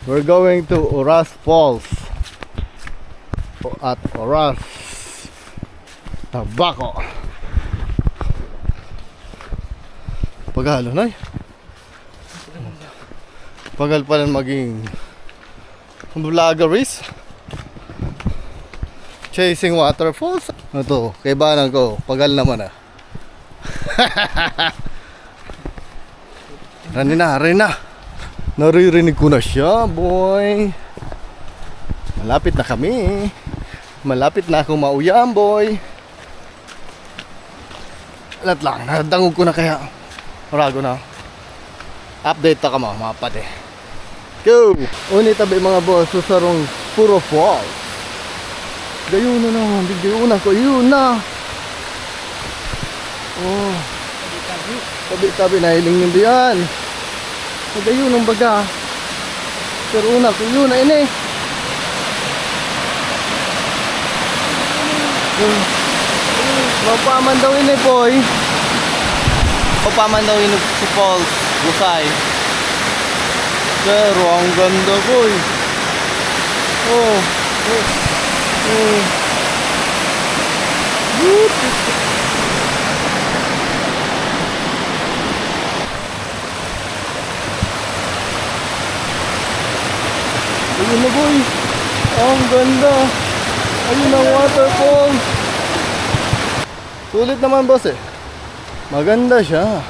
We're going to Oras Falls at Oras, Tabaco. Pagalo na. Pagal pa lang maging vloggeries. Chasing waterfalls. Ito, kay banang ko. Pagal naman ah. Rani na. Naririnig ko na siya, boy. Malapit na kami. Malapit na akong mauyam, boy. Alat lang, nadangog ko na kaya. Marago na. Update ka mo, mga pate. Go! Uni tabi mga boss, susarong puro fall. Gayon na naman, gayon na ko, yun na. Oh. Tabi-tabi na hiling nyo diyan. Gayon ang baga. Pero una ko yun na ini. Mapaman daw ini, boy. Mapaman daw ini si Paul Gusay. Pero ang ganda, boy. Oh. Ayun na, boy. Ang ganda. Ayun ang waterfall. Sulit naman, boss eh. Maganda siya.